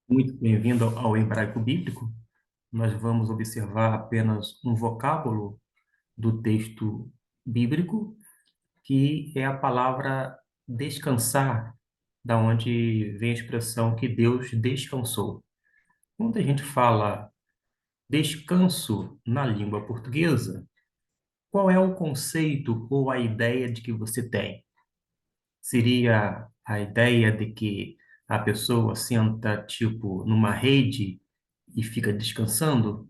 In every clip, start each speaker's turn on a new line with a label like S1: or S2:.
S1: Muito bem-vindo ao Hebraico Bíblico. Nós vamos observar apenas um vocábulo do texto bíblico, que é a palavra descansar, da onde vem a expressão que Deus descansou. Quando a gente fala descanso na língua portuguesa, qual é o conceito ou a ideia de que você tem? Seria a ideia de que a pessoa senta, tipo, numa rede e fica descansando?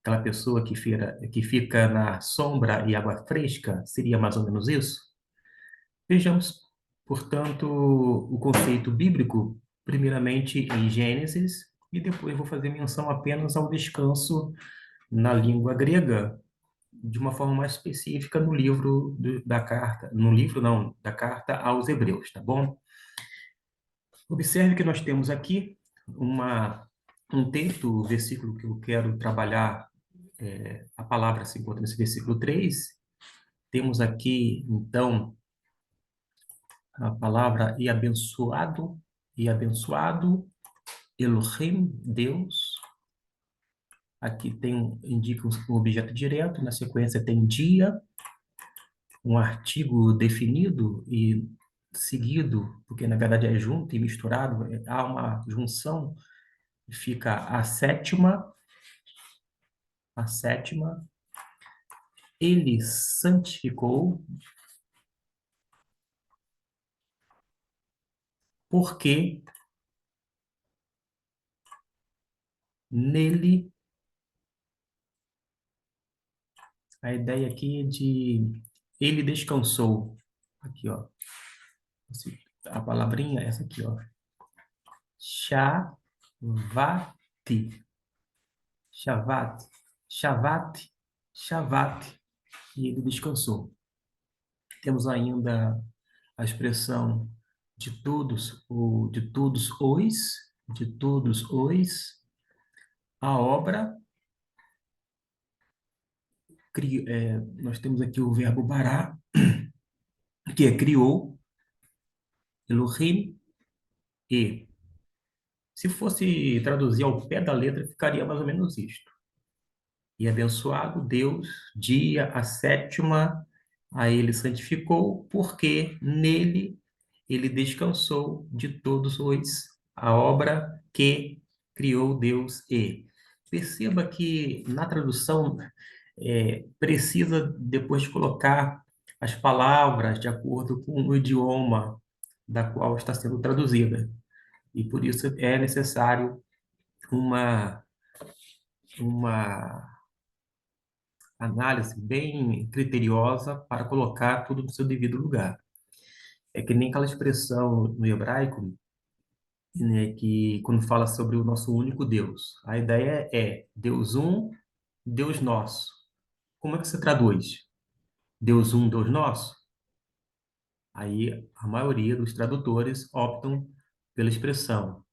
S1: Aquela pessoa que fica na sombra e água fresca? Seria mais ou menos isso? Vejamos, portanto, o conceito bíblico, primeiramente em Gênesis, e depois vou fazer menção apenas ao descanso na língua grega, de uma forma mais específica no livro da carta, no livro não, da carta aos Hebreus, tá bom? Observe que nós temos aqui um texto, o versículo que eu quero trabalhar, a palavra se encontra nesse versículo 3. Temos aqui, então, a palavra e abençoado, Elohim, Deus. Aqui indica um objeto direto, na sequência tem dia, um artigo definido e seguido, porque na verdade é junto e misturado, há uma junção, fica a sétima, ele santificou, porque nele, a ideia aqui é de ele descansou. Aqui, ó. A palavrinha é essa aqui, ó. Shavati. Shavat. Shavat. Shavat. E ele descansou. Temos ainda a expressão de todos os, a obra, nós temos aqui o verbo bará, que é criou, Elohim, e se fosse traduzir ao pé da letra, ficaria mais ou menos isto. E abençoado Deus, dia a sétima, a ele santificou, porque nele ele descansou de todos a obra que criou Deus e. Perceba que na tradução precisa depois de colocar as palavras de acordo com o idioma da qual está sendo traduzida. E por isso é necessário uma, uma análise bem criteriosa para colocar tudo no seu devido lugar. É que nem aquela expressão no hebraico, né, que quando fala sobre o nosso único Deus, a ideia é Deus um, Deus nosso. Como é que você traduz? Deus um, Deus nosso? Aí a maioria dos tradutores optam pela expressão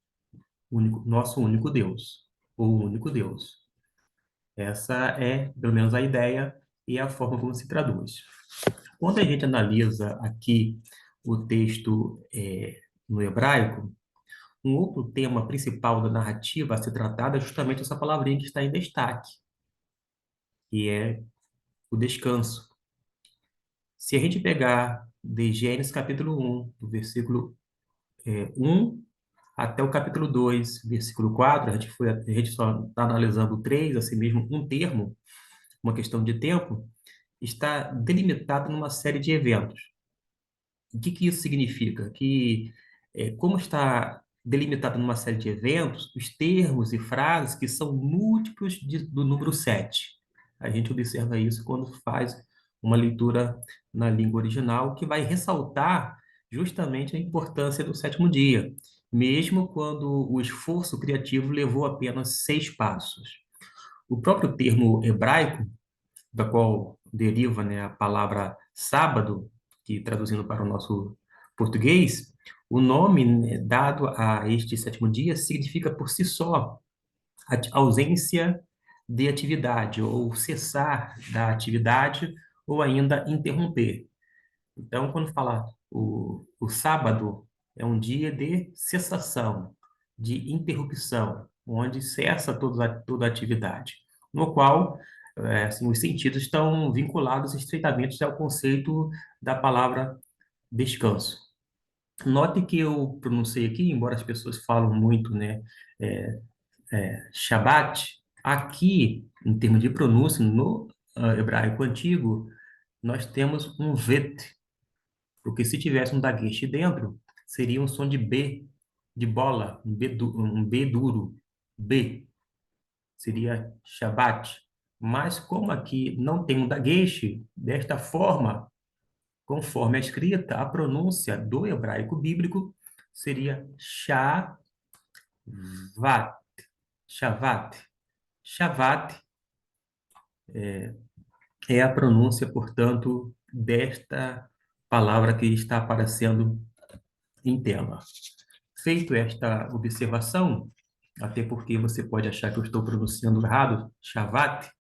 S1: nosso único Deus, ou único Deus. Essa é, pelo menos, a ideia e a forma como se traduz. Quando a gente analisa aqui o texto no hebraico, um outro tema principal da narrativa a ser tratado é justamente essa palavrinha que está em destaque, que é o descanso. Se a gente pegar de Gênesis capítulo 1, do versículo 1 até o capítulo 2, versículo 4, a gente só está analisando o 3, assim mesmo, um termo, uma questão de tempo, está delimitado numa série de eventos. O que que isso significa? Que, como está delimitado numa série de eventos, os termos e frases que são múltiplos do número 7. A gente observa isso quando faz uma leitura na língua original, que vai ressaltar justamente a importância do sétimo dia, mesmo quando o esforço criativo levou apenas 6 passos. O próprio termo hebraico, da qual deriva, né, a palavra sábado, que traduzindo para o nosso português, o nome, né, dado a este sétimo dia significa por si só a ausência de atividade, ou cessar da atividade, ou ainda interromper. Então, quando fala o sábado, é um dia de cessação, de interrupção, onde cessa toda a atividade, no qual assim, os sentidos estão vinculados estreitamente ao conceito da palavra descanso. Note que eu pronunciei aqui, embora as pessoas falam muito, né, é, Shabat, aqui, em termos de pronúncia, no hebraico antigo, nós temos um vet, porque se tivesse um dagueche dentro, seria um som de B, de bola, um B duro, B, seria Shabat. Mas como aqui não tem um dagueche, desta forma, conforme a escrita, a pronúncia do hebraico bíblico seria Shavat, Shavat. Shavat é a pronúncia, portanto, desta palavra que está aparecendo em tela. Feito esta observação, até porque você pode achar que eu estou pronunciando errado, Shavat,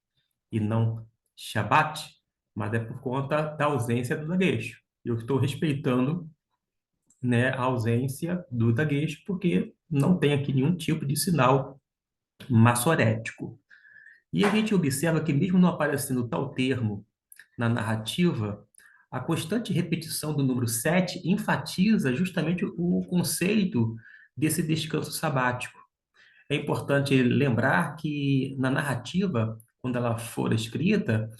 S1: e não Shabat, mas é por conta da ausência do daguejo. Eu estou respeitando, né, a ausência do daguejo, porque não tem aqui nenhum tipo de sinal maçorético. E a gente observa que, mesmo não aparecendo tal termo na narrativa, a constante repetição do número 7 enfatiza justamente o conceito desse descanso sabático. É importante lembrar que na narrativa, quando ela for escrita,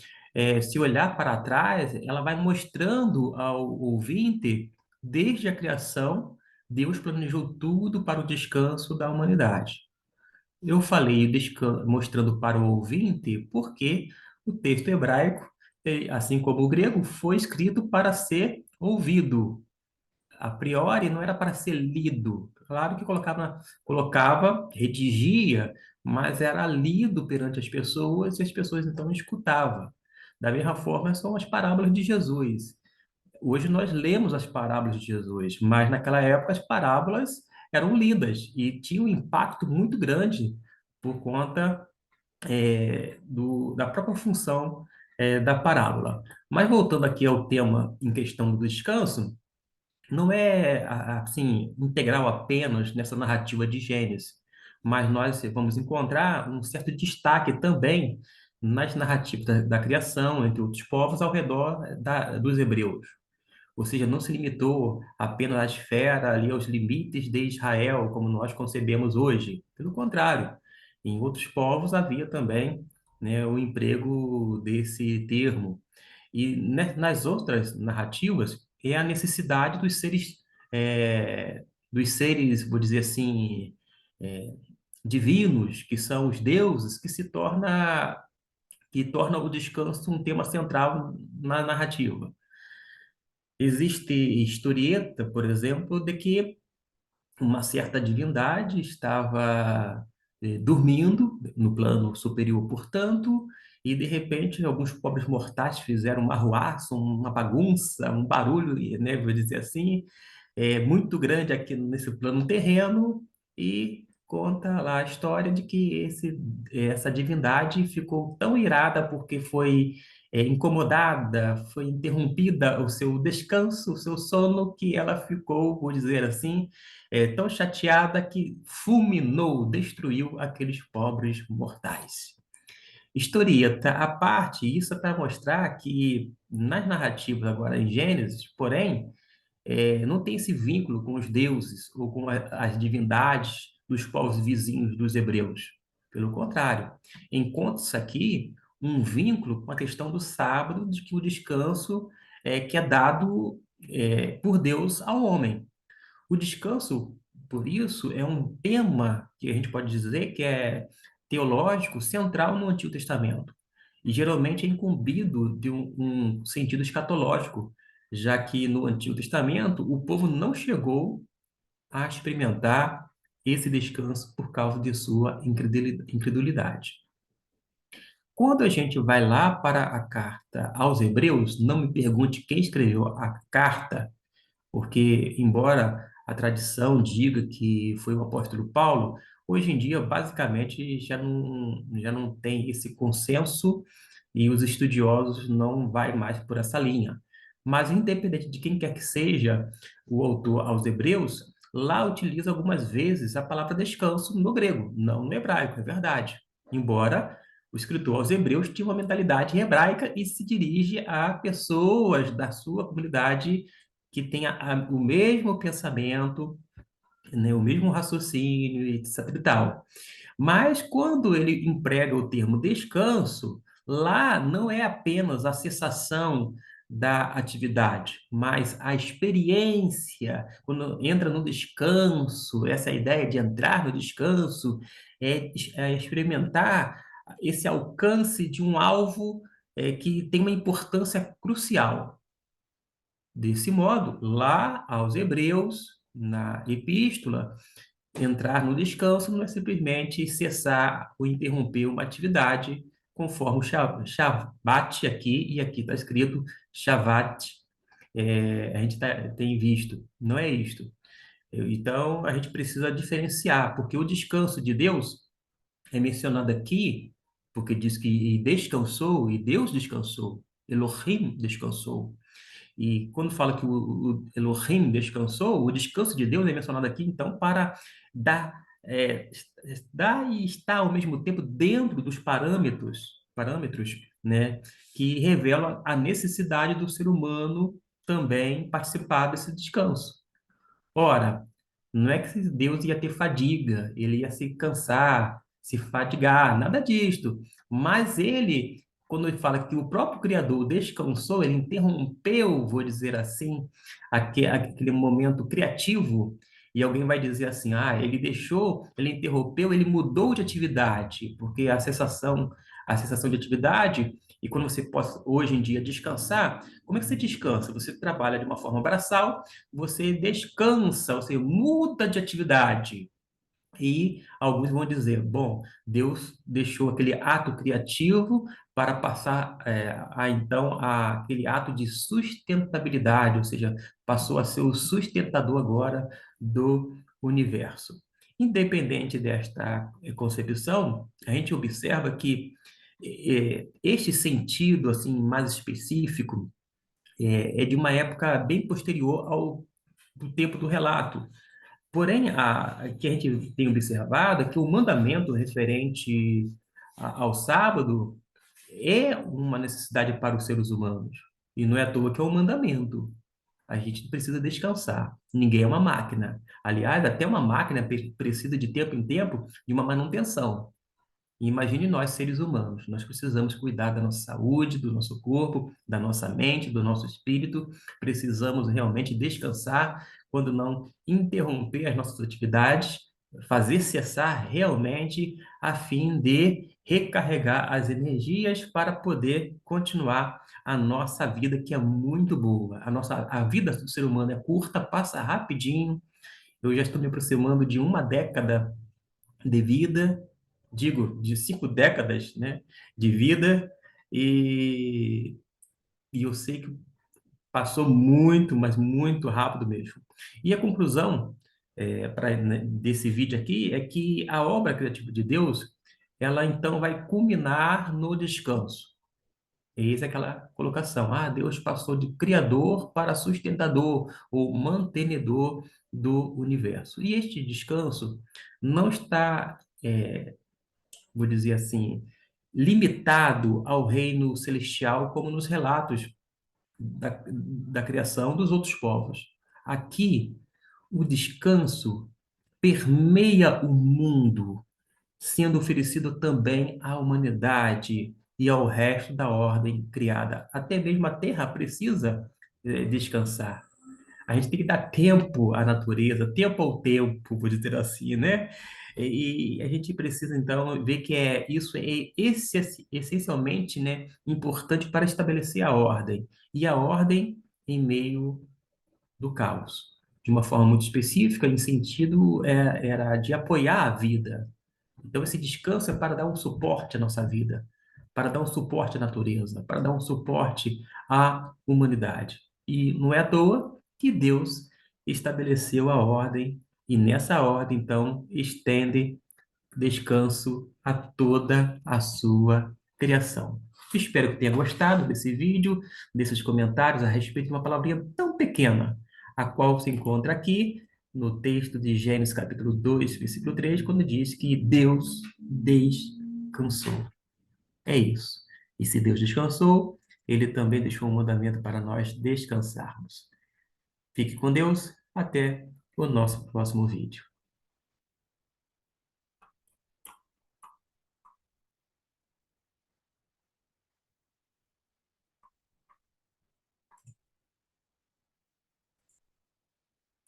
S1: se olhar para trás, ela vai mostrando ao ouvinte, desde a criação, Deus planejou tudo para o descanso da humanidade. Eu falei mostrando para o ouvinte porque o texto hebraico, assim como o grego, foi escrito para ser ouvido. A priori, não era para ser lido. Claro que colocava, redigia, mas era lido perante as pessoas e as pessoas então escutavam. Da mesma forma, são as parábolas de Jesus. Hoje nós lemos as parábolas de Jesus, mas naquela época as parábolas eram lidas e tinham um impacto muito grande por conta da própria função da parábola. Mas voltando aqui ao tema em questão do descanso, não é assim integral apenas nessa narrativa de Gênesis, mas nós vamos encontrar um certo destaque também nas narrativas da criação entre outros povos ao redor dos hebreus. Ou seja, não se limitou apenas à esfera, ali aos limites de Israel, como nós concebemos hoje. Pelo contrário, em outros povos havia também, né, o emprego desse termo. E nas outras narrativas é a necessidade dos seres, vou dizer assim, é, divinos, que são os deuses, que torna o descanso um tema central na narrativa. Existe historieta, por exemplo, de que uma certa divindade estava dormindo no plano superior, portanto, e de repente alguns pobres mortais fizeram uma arruaça, uma bagunça, um barulho, né, vou dizer assim, muito grande aqui nesse plano terreno e conta lá a história de que essa divindade ficou tão irada porque foi incomodada, foi interrompida o seu descanso, o seu sono, que ela ficou, vou dizer assim, tão chateada que fulminou, destruiu aqueles pobres mortais. Historieta à parte, isso é para mostrar que nas narrativas agora em Gênesis, porém, não tem esse vínculo com os deuses ou com as divindades dos povos vizinhos dos hebreus. Pelo contrário, encontra-se aqui um vínculo com a questão do sábado, de que o descanso que é dado por Deus ao homem. O descanso, por isso, é um tema que a gente pode dizer que é teológico central no Antigo Testamento. E geralmente é incumbido de um sentido escatológico, já que no Antigo Testamento o povo não chegou a experimentar esse descanso por causa de sua incredulidade. Quando a gente vai lá para a carta aos Hebreus, não me pergunte quem escreveu a carta, porque, embora a tradição diga que foi o apóstolo Paulo, hoje em dia, basicamente, já não tem esse consenso e os estudiosos não vai mais por essa linha. Mas, independente de quem quer que seja o autor aos Hebreus, lá utiliza algumas vezes a palavra descanso no grego, não no hebraico, é verdade. Embora o escritor aos Hebreus tinha uma mentalidade hebraica e se dirige a pessoas da sua comunidade que tenha o mesmo pensamento, né, o mesmo raciocínio, etc. e tal. Mas quando ele emprega o termo descanso, lá não é apenas a cessação da atividade, mas a experiência, quando entra no descanso, essa ideia de entrar no descanso, é experimentar esse alcance de um alvo que tem uma importância crucial. Desse modo, lá aos Hebreus, na epístola, entrar no descanso não é simplesmente cessar ou interromper uma atividade, conforme o Shabat aqui, e aqui está escrito Shavat, a gente tem visto, não é isto. Então, a gente precisa diferenciar, porque o descanso de Deus é mencionado aqui, porque diz que descansou, e Deus descansou, Elohim descansou. E quando fala que o Elohim descansou, o descanso de Deus é mencionado aqui, então, para dar, dar e estar ao mesmo tempo dentro dos parâmetros, né, que revelam a necessidade do ser humano também participar desse descanso. Ora, não é que Deus ia ter fadiga, ele ia se cansar, se fadigar, nada disto. Mas ele, quando ele fala que o próprio Criador descansou, ele interrompeu, vou dizer assim, aquele momento criativo, e alguém vai dizer assim: ah, ele deixou, ele interrompeu, ele mudou de atividade, porque a sensação de atividade, e quando você pode hoje em dia descansar, como é que você descansa? Você trabalha de uma forma braçal, você descansa, você muda de atividade. E alguns vão dizer, bom, Deus deixou aquele ato criativo para passar aquele ato de sustentabilidade, ou seja, passou a ser o sustentador agora do universo. Independente desta concepção, a gente observa que este sentido assim mais específico é de uma época bem posterior ao do tempo do relato. Porém, que a gente tem observado é que o mandamento referente ao sábado é uma necessidade para os seres humanos. E não é à toa que é um mandamento. A gente precisa descansar. Ninguém é uma máquina. Aliás, até uma máquina precisa de tempo em tempo de uma manutenção. E imagine nós, seres humanos, nós precisamos cuidar da nossa saúde, do nosso corpo, da nossa mente, do nosso espírito. Precisamos realmente descansar quando não interromper as nossas atividades, fazer cessar realmente a fim de recarregar as energias para poder continuar a nossa vida, que é muito boa. A vida do ser humano é curta, passa rapidinho. Eu já estou me aproximando de uma década de vida, digo, de 5 décadas, né, de vida, e, e eu sei que passou muito, mas muito rápido mesmo. E a conclusão desse vídeo aqui é que a obra criativa de Deus, ela então vai culminar no descanso. Eis aquela colocação. Ah, Deus passou de criador para sustentador ou mantenedor do universo. E este descanso não está vou dizer assim, limitado ao reino celestial, como nos relatos da criação dos outros povos. Aqui, o descanso permeia o mundo, sendo oferecido também à humanidade e ao resto da ordem criada. Até mesmo a terra precisa descansar. A gente tem que dar tempo à natureza, tempo ao tempo, vou dizer assim, né? E a gente precisa, então, ver que isso é essencialmente, né, importante para estabelecer a ordem. E a ordem em meio do caos. De uma forma muito específica, em sentido, era de apoiar a vida. Então, esse descanso é para dar um suporte à nossa vida, para dar um suporte à natureza, para dar um suporte à humanidade. E não é à toa que Deus estabeleceu a ordem, e nessa ordem, então, estende descanso a toda a sua criação. Espero que tenha gostado desse vídeo, desses comentários a respeito de uma palavrinha tão pequena, a qual se encontra aqui no texto de Gênesis capítulo 2 versículo 3 quando diz que Deus descansou. É isso. E se Deus descansou, ele também deixou um mandamento para nós descansarmos. Fique com Deus, até o nosso próximo vídeo.